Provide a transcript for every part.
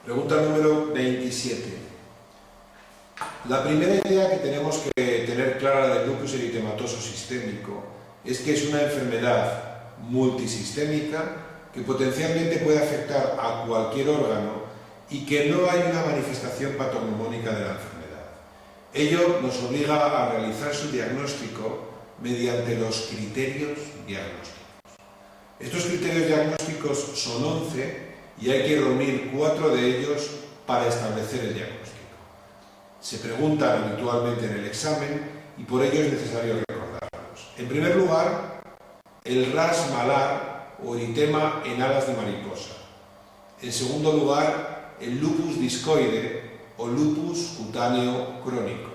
Pregunta número 27. La primera idea que tenemos que tener clara del lupus eritematoso sistémico es que es una enfermedad multisistémica que potencialmente puede afectar a cualquier órgano y que no hay una manifestación patognomónica de la enfermedad. Ello nos obliga a realizar su diagnóstico mediante los criterios diagnósticos. Estos criterios diagnósticos son 11 y hay que reunir 4 de ellos para establecer el diagnóstico. Se preguntan habitualmente en el examen y por ello es necesario recordarlos. En primer lugar, el ras malar o eritema en alas de mariposa. En segundo lugar, el lupus discoide o lupus cutáneo crónico.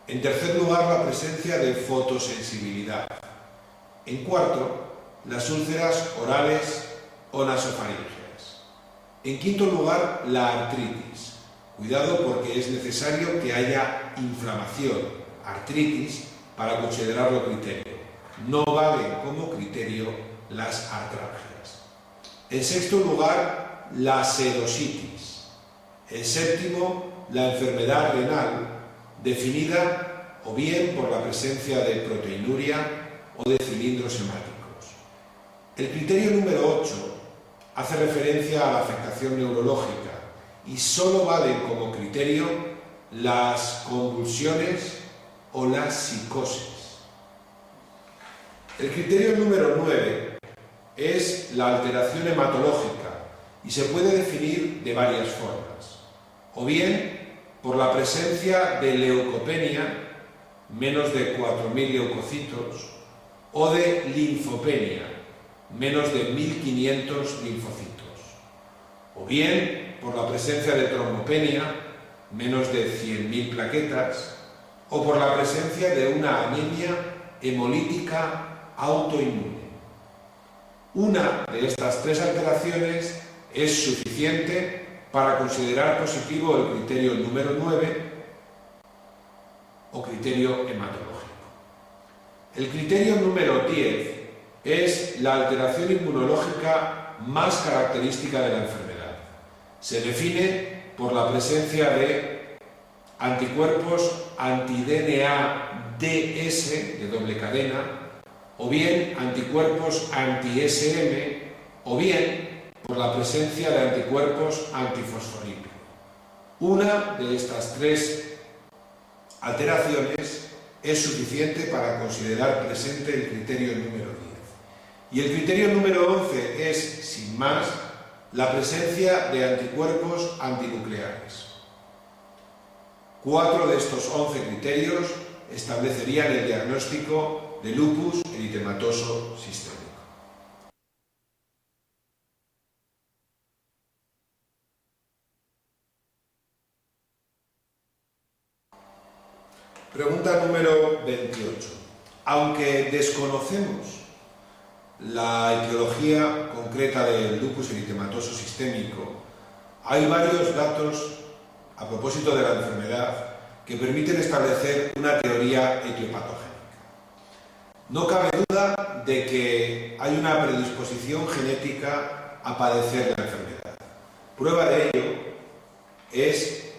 En tercer lugar, la presencia de fotosensibilidad. En cuarto, las úlceras orales o nasofaringeas. En quinto lugar, la artritis. Cuidado porque es necesario que haya inflamación, artritis, para considerarlo criterio. No valen como criterio las artralgias. En sexto lugar, la serositis. En séptimo, la enfermedad renal, definida o bien por la presencia de proteinuria o de cilindros hemáticos. El criterio número 8 hace referencia a la afectación neurológica y solo valen como criterio las convulsiones o la psicosis. El criterio número 9 es la alteración hematológica y se puede definir de varias formas. O bien por la presencia de leucopenia, menos de 4.000 leucocitos, o de linfopenia, menos de 1.500 linfocitos. O bien por la presencia de trombopenia, menos de 100.000 plaquetas, o por la presencia de una anemia hemolítica autoinmune. Una de estas 3 alteraciones es suficiente para considerar positivo el criterio número 9 o criterio hematológico. El criterio número 10 es la alteración inmunológica más característica de la enfermedad. Se define por la presencia de anticuerpos anti-DNA-DS de doble cadena, o bien anticuerpos anti-SM, o bien por la presencia de anticuerpos antifosfolípido. Una de estas 3 alteraciones es suficiente para considerar presente el criterio número 10. Y el criterio número 11 es, sin más, la presencia de anticuerpos antinucleares. 4 de estos 11 criterios establecerían el diagnóstico de lupus eritematoso sistémico. Pregunta número 28. Aunque desconocemos la etiología concreta del lupus eritematoso sistémico, hay varios datos a propósito de la enfermedad que permiten establecer una teoría etiopatogénica. No cabe duda de que hay una predisposición genética a padecer la enfermedad. Prueba de ello es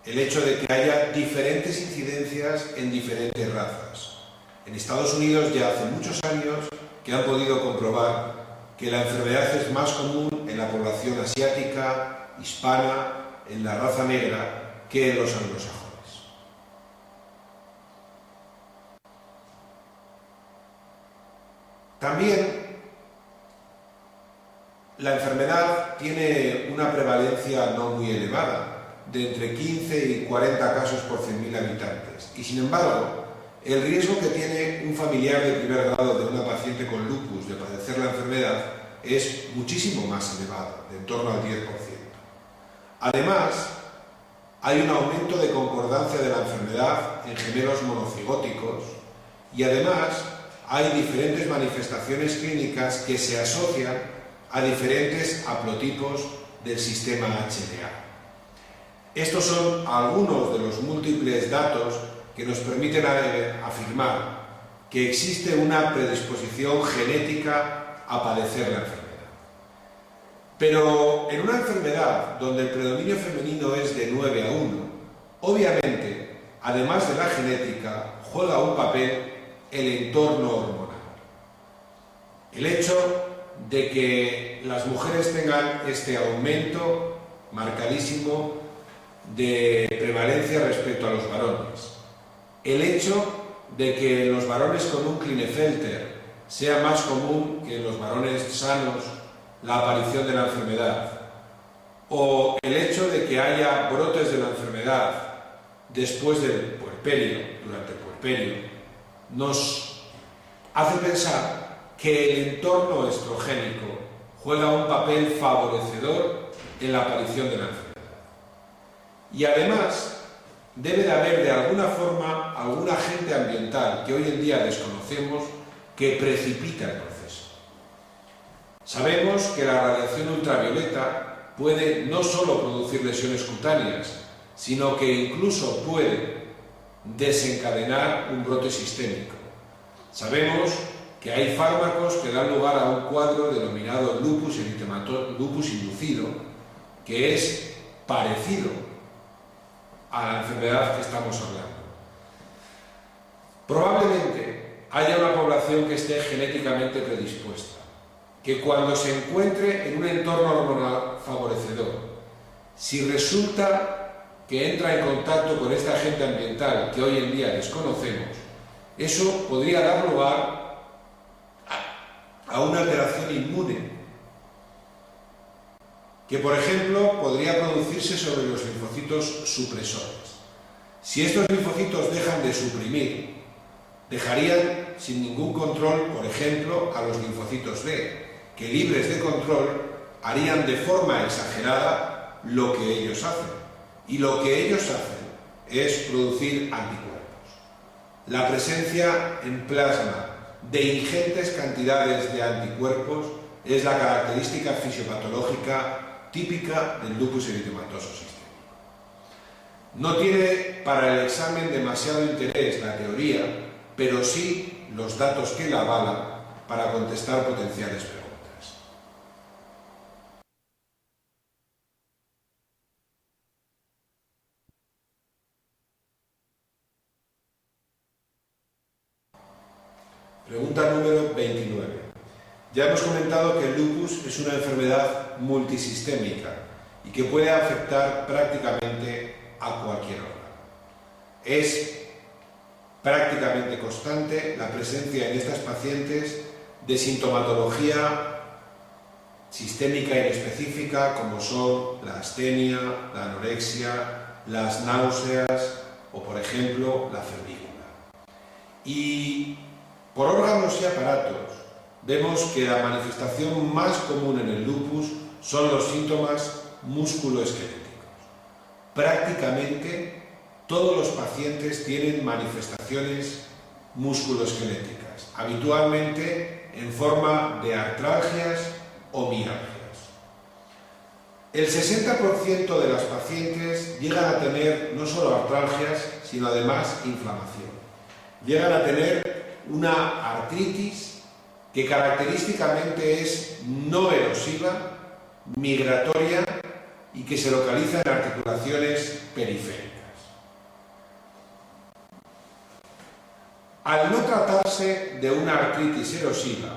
el hecho de que haya diferentes incidencias en diferentes razas. En Estados Unidos ya hace muchos años que han podido comprobar que la enfermedad es más común en la población asiática, hispana, en la raza negra, que en los anglosajones. También la enfermedad tiene una prevalencia no muy elevada, de entre 15 y 40 casos por 100.000 habitantes. Y sin embargo, el riesgo que tiene un familiar de primer grado de una paciente con lupus de padecer la enfermedad es muchísimo más elevado, de en torno al 10%. Además, hay un aumento de concordancia de la enfermedad en gemelos monocigóticos y además hay diferentes manifestaciones clínicas que se asocian a diferentes haplotipos del sistema HLA. Estos son algunos de los múltiples datos que nos permiten afirmar que existe una predisposición genética a padecer la enfermedad. Pero en una enfermedad donde el predominio femenino es de 9 a 1, obviamente, además de la genética, juega un papel el entorno hormonal. El hecho de que las mujeres tengan este aumento marcadísimo de prevalencia respecto a los varones. El hecho de que en los varones con un Klinefelter sea más común que en los varones sanos la aparición de la enfermedad, o el hecho de que haya brotes de la enfermedad después del puerperio, durante el puerperio, nos hace pensar que el entorno estrogénico juega un papel favorecedor en la aparición de la enfermedad. Y además, debe de haber de alguna forma algún agente ambiental que hoy en día desconocemos que precipita el proceso. Sabemos que la radiación ultravioleta puede no solo producir lesiones cutáneas, sino que incluso puede desencadenar un brote sistémico. Sabemos que hay fármacos que dan lugar a un cuadro denominado lupus eritematoso, lupus inducido, que es parecido a la enfermedad que estamos hablando. Probablemente haya una población que esté genéticamente predispuesta, que cuando se encuentre en un entorno hormonal favorecedor, si resulta que entra en contacto con este agente ambiental que hoy en día desconocemos, eso podría dar lugar a una alteración inmune, que por ejemplo podría producirse sobre los linfocitos supresores. Si estos linfocitos dejan de suprimir, dejarían sin ningún control, por ejemplo, a los linfocitos B, que libres de control harían de forma exagerada lo que ellos hacen. Y lo que ellos hacen es producir anticuerpos. La presencia en plasma de ingentes cantidades de anticuerpos es la característica fisiopatológica típica del lupus eritematoso sistémico. No tiene para el examen demasiado interés la teoría, pero sí los datos que la avalan para contestar potenciales preguntas. Pregunta número 29. Ya hemos comentado que el lupus es una enfermedad multisistémica y que puede afectar prácticamente a cualquier órgano. Es prácticamente constante la presencia en estas pacientes de sintomatología sistémica inespecífica como son la astenia, la anorexia, las náuseas o, por ejemplo, la febrícula. Y por órganos y aparatos, vemos que la manifestación más común en el lupus son los síntomas musculoesqueléticos. Prácticamente todos los pacientes tienen manifestaciones musculoesqueléticas, habitualmente en forma de artralgias o mialgias. El 60% de las pacientes llegan a tener no solo artralgias, sino además inflamación. Llegan a tener una artritis que característicamente es no erosiva, migratoria y que se localiza en articulaciones periféricas. Al no tratarse de una artritis erosiva,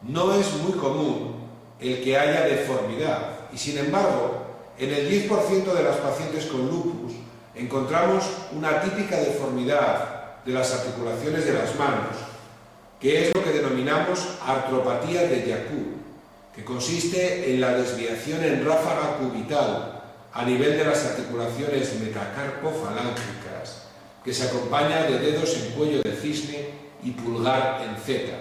no es muy común el que haya deformidad y, sin embargo, en el 10% de las pacientes con lupus encontramos una típica deformidad de las articulaciones de las manos, que es lo que denominamos artropatía de Yacoub, que consiste en la desviación en ráfaga cubital a nivel de las articulaciones metacarpofalángicas, que se acompaña de dedos en cuello de cisne y pulgar en Z.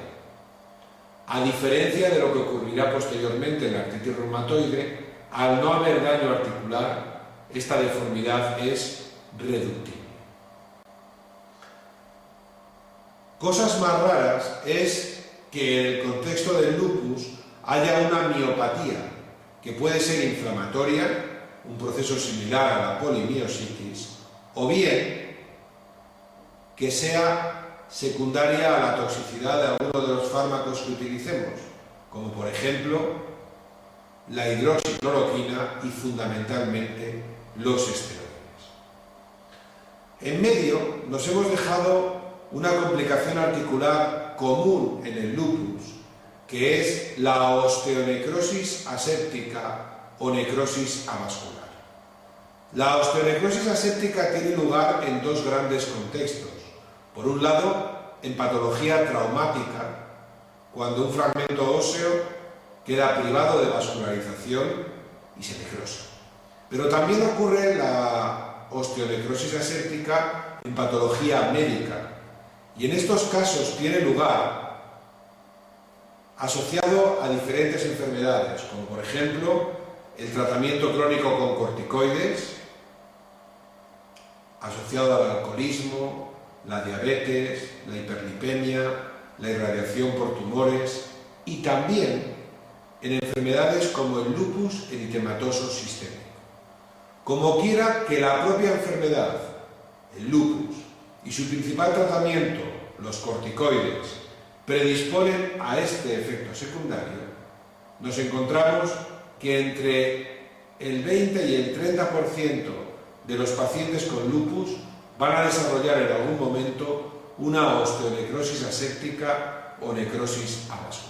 A diferencia de lo que ocurrirá posteriormente en la artritis reumatoide, al no haber daño articular, esta deformidad es reductible. Cosas más raras es que en el contexto del lupus haya una miopatía, que puede ser inflamatoria, un proceso similar a la polimiositis, o bien que sea secundaria a la toxicidad de alguno de los fármacos que utilicemos, como por ejemplo la hidroxicloroquina y fundamentalmente los esteroides. En medio nos hemos dejado una complicación articular común en el lupus, que es la osteonecrosis aséptica o necrosis avascular. La osteonecrosis aséptica tiene lugar en dos grandes contextos. Por un lado, en patología traumática, cuando un fragmento óseo queda privado de vascularización y se necrosa. Pero también ocurre la osteonecrosis aséptica en patología médica, y en estos casos tiene lugar asociado a diferentes enfermedades, como por ejemplo el tratamiento crónico con corticoides, asociado al alcoholismo, la diabetes, la hiperlipemia, la irradiación por tumores y también en enfermedades como el lupus eritematoso sistémico. Como quiera que la propia enfermedad, el lupus, y su principal tratamiento, los corticoides, predisponen a este efecto secundario, nos encontramos que entre el 20 y el 30% de los pacientes con lupus van a desarrollar en algún momento una osteonecrosis aséptica o necrosis avascular.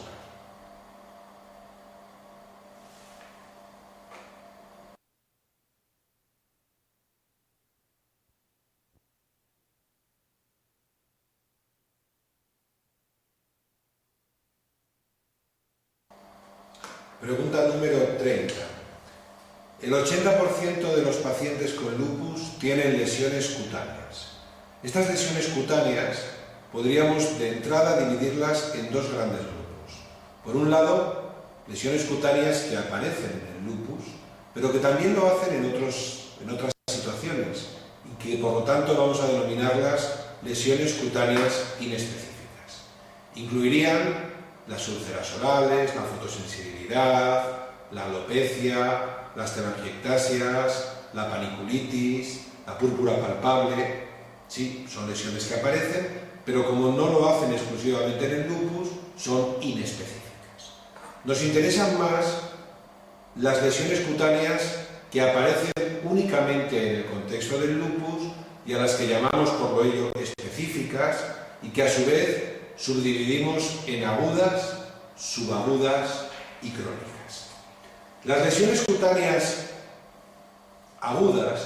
Pregunta número 30. El 80% de los pacientes con lupus tienen lesiones cutáneas. Estas lesiones cutáneas podríamos de entrada dividirlas en dos grandes grupos. Por un lado, lesiones cutáneas que aparecen en el lupus, pero que también lo hacen en otras situaciones y que por lo tanto vamos a denominarlas lesiones cutáneas inespecíficas. Incluirían las úlceras orales, la fotosensibilidad, la alopecia, las telangiectasias, la paniculitis, la púrpura palpable. Sí, son lesiones que aparecen, pero como no lo hacen exclusivamente en el lupus, son inespecíficas. Nos interesan más las lesiones cutáneas que aparecen únicamente en el contexto del lupus y a las que llamamos por lo ello específicas y que a su vez subdividimos en agudas, subagudas y crónicas. Las lesiones cutáneas agudas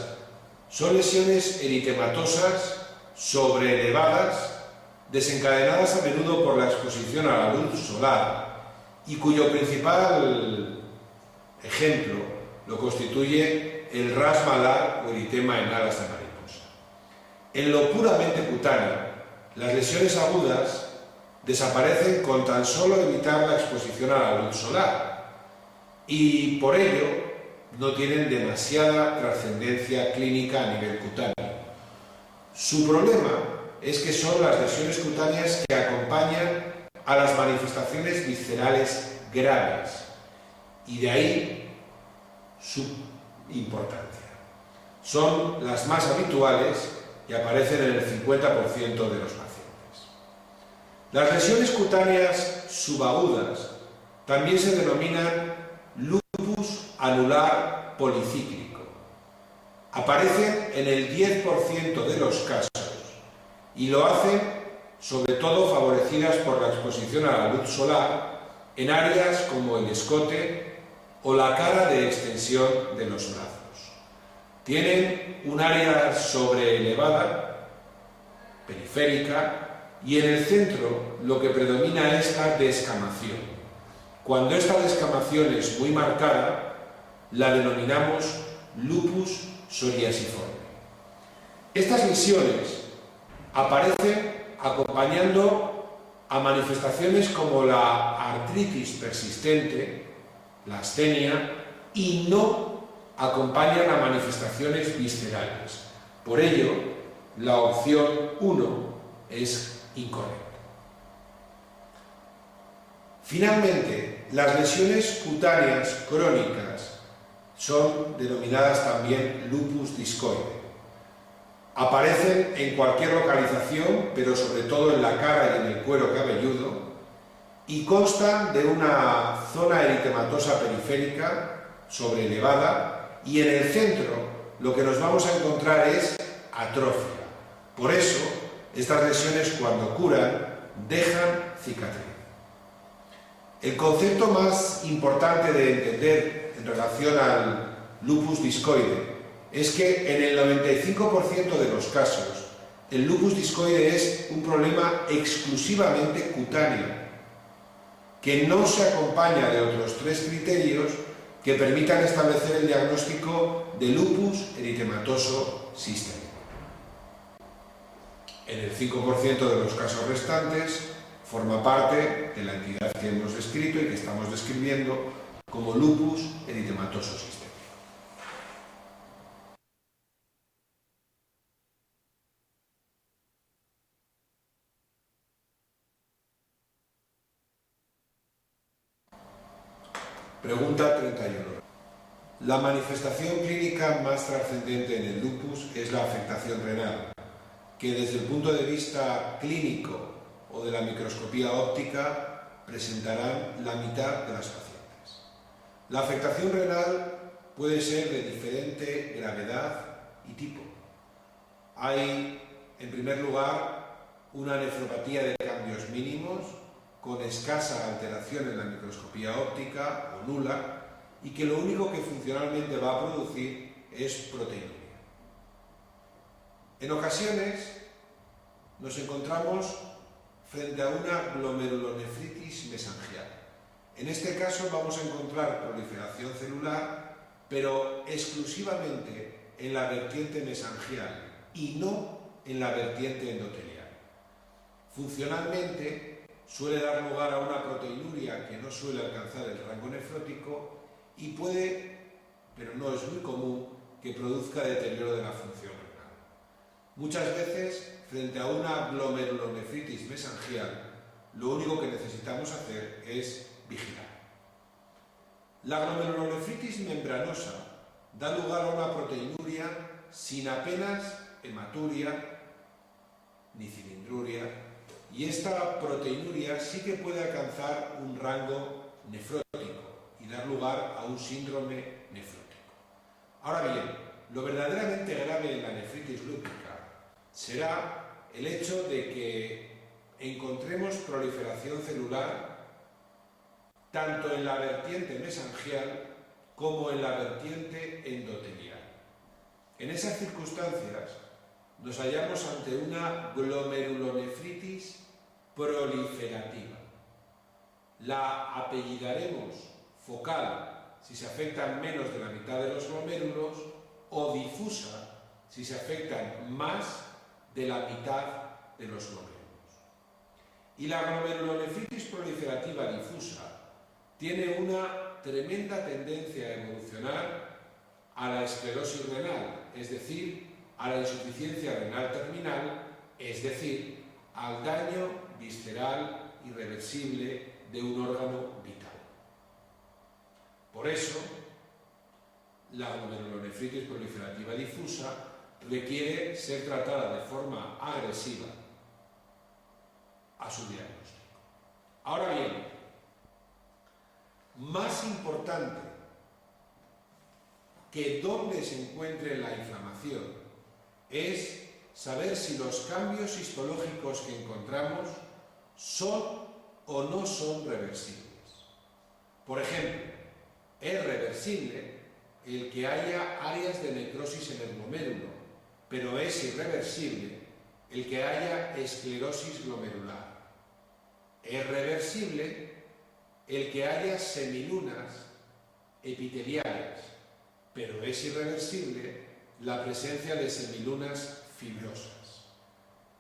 son lesiones eritematosas sobreelevadas desencadenadas a menudo por la exposición a la luz solar y cuyo principal ejemplo lo constituye el ras malar o eritema en alas de mariposa. En lo puramente cutáneo, las lesiones agudas desaparecen con tan solo evitar la exposición a la luz solar y por ello no tienen demasiada trascendencia clínica a nivel cutáneo. Su problema es que son las lesiones cutáneas que acompañan a las manifestaciones viscerales graves y de ahí su importancia. Son las más habituales y aparecen en el 50% de los pacientes. Las lesiones cutáneas subagudas también se denominan lupus anular policíclico. Aparecen en el 10% de los casos y lo hacen sobre todo favorecidas por la exposición a la luz solar en áreas como el escote o la cara de extensión de los brazos. Tienen un área sobreelevada, periférica, y en el centro lo que predomina es la descamación. Cuando esta descamación es muy marcada, la denominamos lupus psoriasiforme. Estas lesiones aparecen acompañando a manifestaciones como la artritis persistente, la astenia, y no acompañan a manifestaciones viscerales. Por ello, la opción 1 es incorrecta. Finalmente, las lesiones cutáneas crónicas son denominadas también lupus discoide. Aparecen en cualquier localización, pero sobre todo en la cara y en el cuero cabelludo, y constan de una zona eritematosa periférica sobrelevada y en el centro lo que nos vamos a encontrar es atrofia. Por eso, estas lesiones cuando curan dejan cicatriz. El concepto más importante de entender en relación al lupus discoide es que en el 95% de los casos el lupus discoide es un problema exclusivamente cutáneo, que no se acompaña de otros 3 criterios que permitan establecer el diagnóstico de lupus eritematoso sistémico. En el 5% de los casos restantes forma parte de la entidad que hemos descrito y que estamos describiendo como lupus eritematoso sistémico. Pregunta 31. La manifestación clínica más trascendente en el lupus es la afectación renal, que desde el punto de vista clínico o de la microscopía óptica presentarán la mitad de las pacientes. La afectación renal puede ser de diferente gravedad y tipo. Hay, en primer lugar, una nefropatía de cambios mínimos con escasa alteración en la microscopía óptica o nula y que lo único que funcionalmente va a producir es proteinuria. En ocasiones nos encontramos frente a una glomerulonefritis mesangial. En este caso vamos a encontrar proliferación celular, pero exclusivamente en la vertiente mesangial y no en la vertiente endotelial. Funcionalmente suele dar lugar a una proteinuria que no suele alcanzar el rango nefrótico y puede, pero no es muy común, que produzca deterioro de la función renal. Muchas veces, frente a una glomerulonefritis mesangial, lo único que necesitamos hacer es vigilar. La glomerulonefritis membranosa da lugar a una proteinuria sin apenas hematuria ni cilindruria, y esta proteinuria sí que puede alcanzar un rango nefrótico y dar lugar a un síndrome nefrótico. Ahora bien, lo verdaderamente grave en la nefritis lúpica será el hecho de que encontremos proliferación celular tanto en la vertiente mesangial como en la vertiente endotelial. En esas circunstancias nos hallamos ante una glomerulonefritis proliferativa. La apellidaremos focal si se afectan menos de la mitad de los glomérulos o difusa si se afectan más de la mitad de los glomérulos. Y la glomerulonefritis proliferativa difusa tiene una tremenda tendencia a evolucionar a la esclerosis renal, es decir, a la insuficiencia renal terminal, es decir, al daño visceral irreversible de un órgano vital. Por eso, la glomerulonefritis proliferativa difusa requiere ser tratada de forma agresiva a su diagnóstico. Ahora bien, más importante que dónde se encuentre la inflamación es saber si los cambios histológicos que encontramos son o no son reversibles. Por ejemplo, es reversible el que haya áreas de necrosis en el glomérulo, pero es irreversible el que haya esclerosis glomerular. Es reversible el que haya semilunas epiteliales, pero es irreversible la presencia de semilunas fibrosas.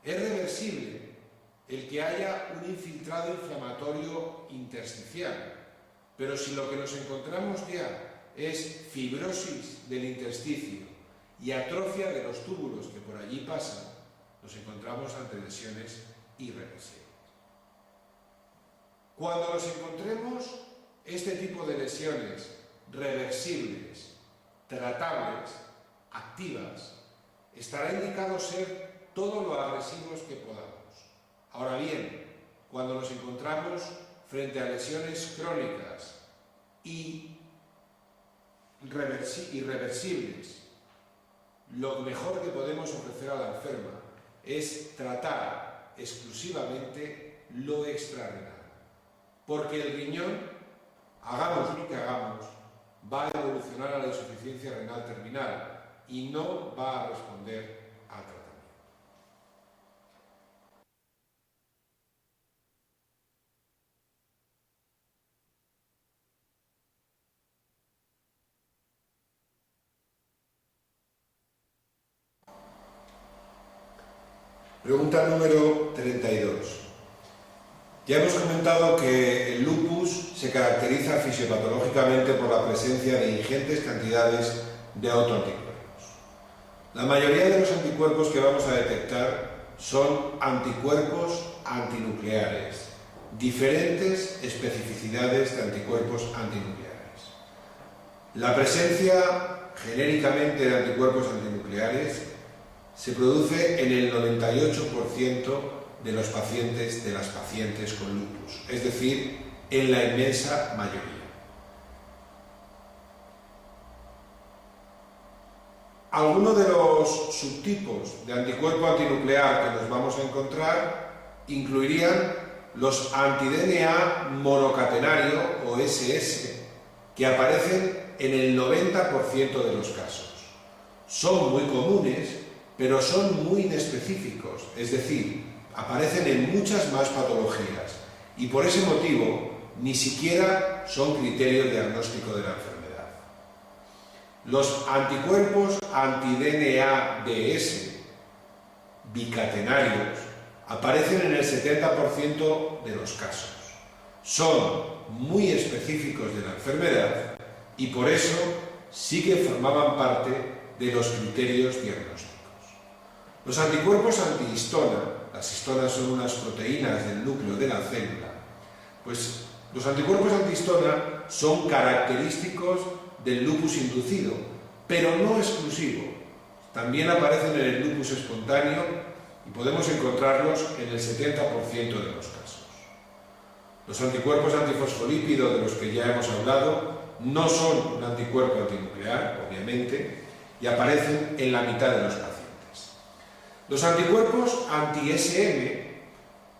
Es reversible el que haya un infiltrado inflamatorio intersticial, pero si lo que nos encontramos ya es fibrosis del intersticio y atrofia de los túbulos que por allí pasan, nos encontramos ante lesiones irreversibles. Cuando nos encontremos este tipo de lesiones reversibles, tratables, activas, estará indicado ser todo lo agresivos que podamos. Ahora bien, cuando nos encontramos frente a lesiones crónicas y irreversibles, lo mejor que podemos ofrecer a la enferma es tratar exclusivamente lo extrarrenal, porque el riñón, hagamos lo que hagamos, va a evolucionar a la insuficiencia renal terminal y no va a responder al tratamiento. Pregunta número 32. Ya hemos comentado que el lupus se caracteriza fisiopatológicamente por la presencia de ingentes cantidades de autoanticuerpos. La mayoría de los anticuerpos que vamos a detectar son anticuerpos antinucleares, diferentes especificidades de anticuerpos antinucleares. La presencia genéricamente de anticuerpos antinucleares se produce en el 98% de los pacientes, de las pacientes con lupus, es decir, en la inmensa mayoría. Algunos de los subtipos de anticuerpo antinuclear que nos vamos a encontrar incluirían los anti-DNA monocatenario o SS, que aparecen en el 90% de los casos. Son muy comunes, pero son muy inespecíficos, es decir, aparecen en muchas más patologías y por ese motivo ni siquiera son criterio diagnóstico de la enfermedad. Los anticuerpos anti-DNA-DS bicatenarios aparecen en el 70% de los casos. Son muy específicos de la enfermedad y por eso sí que formaban parte de los criterios diagnósticos. Los anticuerpos antihistona, las histonas son unas proteínas del núcleo de la célula, pues los anticuerpos antihistona son característicos del lupus inducido, pero no exclusivo. También aparecen en el lupus espontáneo y podemos encontrarlos en el 70% de los casos. Los anticuerpos antifosfolípido de los que ya hemos hablado no son un anticuerpo antinuclear, obviamente, y aparecen en la mitad de los pacientes. Los anticuerpos anti-SM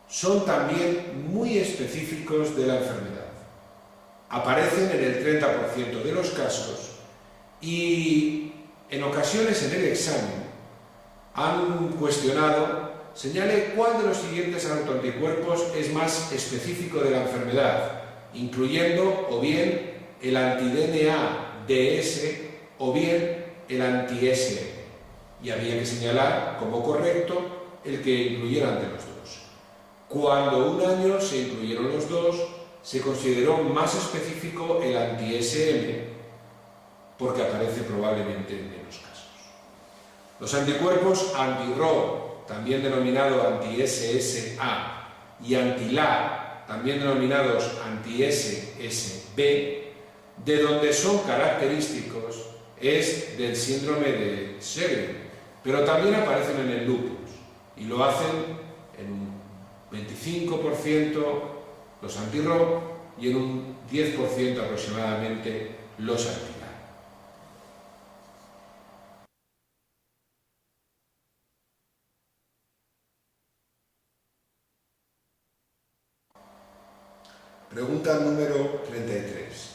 son también muy específicos de la enfermedad. Aparecen en el 30% de los casos y en ocasiones en el examen han cuestionado, señale cuál de los siguientes autoanticuerpos es más específico de la enfermedad, incluyendo o bien el anti-DNA-DS o bien el anti-SM. Y había que señalar como correcto el que incluyeran de los dos. Cuando un año se incluyeron los dos, se consideró más específico el anti-SM, porque aparece probablemente en menos casos. Los anticuerpos anti-RO, también denominado anti-SSA, y anti-LA, también denominados anti-SSB, de donde son característicos es del síndrome de Sjögren, pero también aparecen en el lupus y lo hacen en un 25% los anti-RO y en un 10% aproximadamente los anti-LA. Pregunta número 33.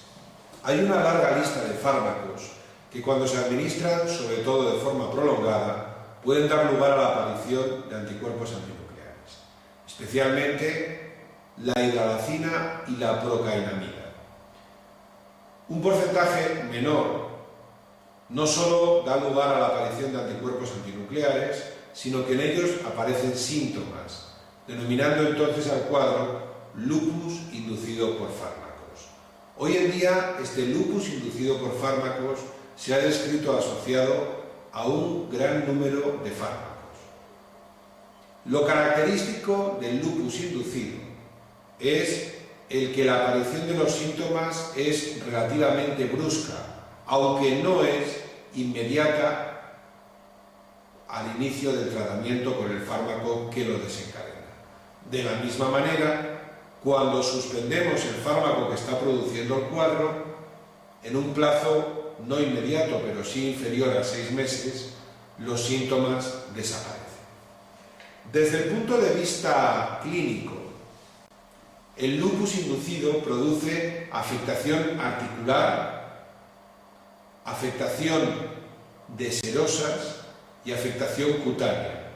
Hay una larga lista de fármacos que cuando se administran, sobre todo de forma prolongada, pueden dar lugar a la aparición de anticuerpos antinucleares, especialmente la hidralazina y la procainamida. Un porcentaje menor no solo da lugar a la aparición de anticuerpos antinucleares, sino que en ellos aparecen síntomas, denominando entonces al cuadro lupus inducido por fármacos. Hoy en día, este lupus inducido por fármacos se ha descrito asociado a un gran número de fármacos. Lo característico del lupus inducido es el que la aparición de los síntomas es relativamente brusca, aunque no es inmediata al inicio del tratamiento con el fármaco que lo desencadena. De la misma manera, cuando suspendemos el fármaco que está produciendo el cuadro, en un plazo no inmediato, pero sí inferior a 6 meses, los síntomas desaparecen. Desde el punto de vista clínico, el lupus inducido produce afectación articular, afectación de serosas y afectación cutánea,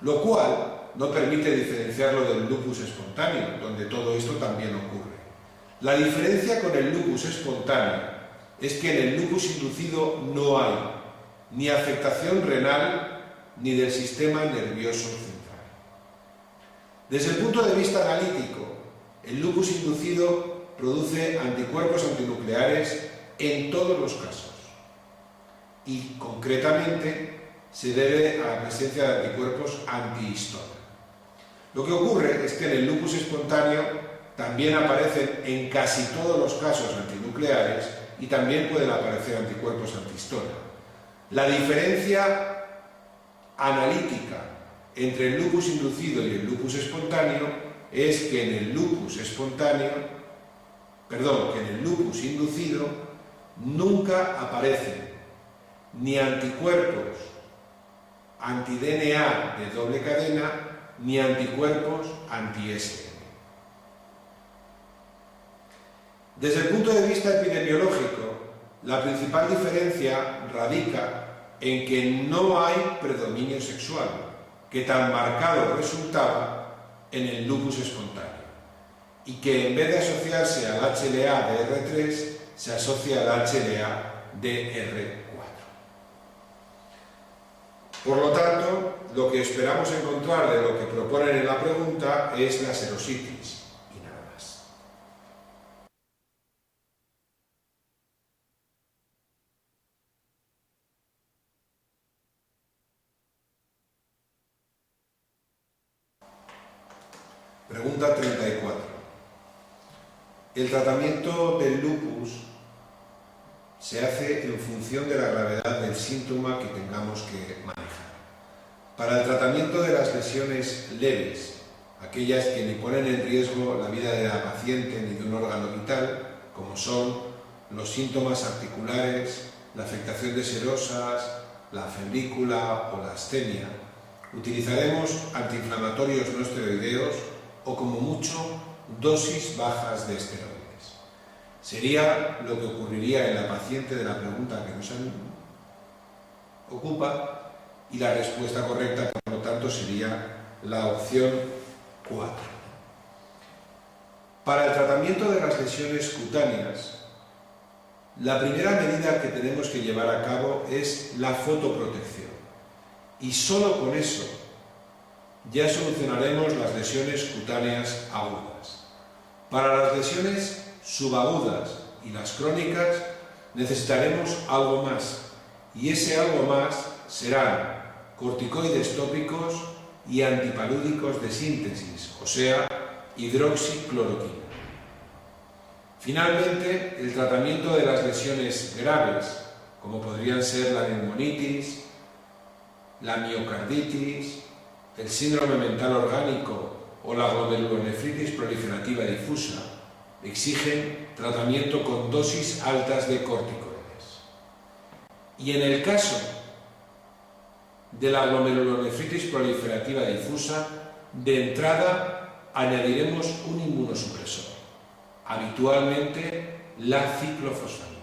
lo cual no permite diferenciarlo del lupus espontáneo, donde todo esto también ocurre. La diferencia con el lupus espontáneo es que en el lupus inducido no hay ni afectación renal ni del sistema nervioso central. Desde el punto de vista analítico, el lupus inducido produce anticuerpos antinucleares en todos los casos y concretamente se debe a la presencia de anticuerpos antihistona. Lo que ocurre es que en el lupus espontáneo también aparecen en casi todos los casos antinucleares y también pueden aparecer anticuerpos antihistona. La diferencia analítica entre el lupus inducido y el lupus espontáneo es que en el lupus inducido nunca aparecen ni anticuerpos anti-DNA de doble cadena ni anticuerpos anti-SM. Desde el punto de vista epidemiológico, la principal diferencia radica en que no hay predominio sexual, que tan marcado resultaba en el lupus espontáneo, y que en vez de asociarse al HLA de R3, se asocia al HLA de R4. Por lo tanto, lo que esperamos encontrar de lo que proponen en la pregunta es la serositis, y nada más. Pregunta 34. El tratamiento del lupus se hace en función de la gravedad del síntoma que tengamos que manejar. Para el tratamiento de las lesiones leves, aquellas que ni ponen en riesgo la vida de la paciente ni de un órgano vital, como son los síntomas articulares, la afectación de serosas, la febrícula o la astenia, utilizaremos antiinflamatorios no esteroideos o como mucho dosis bajas de esteroides. Sería lo que ocurriría en la paciente de la pregunta que nos ocupa y la respuesta correcta, por lo tanto, sería la opción 4. Para el tratamiento de las lesiones cutáneas, la primera medida que tenemos que llevar a cabo es la fotoprotección y solo con eso ya solucionaremos las lesiones cutáneas agudas. Para las lesiones subagudas y las crónicas necesitaremos algo más, y ese algo más serán corticoides tópicos y antipalúdicos de síntesis, o sea, hidroxicloroquina. Finalmente, el tratamiento de las lesiones graves, como podrían ser la neumonitis, la miocarditis, el síndrome mental orgánico o la glomerulonefritis proliferativa difusa, exigen tratamiento con dosis altas de corticoides. Y en el caso de la glomerulonefritis proliferativa difusa, de entrada añadiremos un inmunosupresor, habitualmente la ciclofosfamida.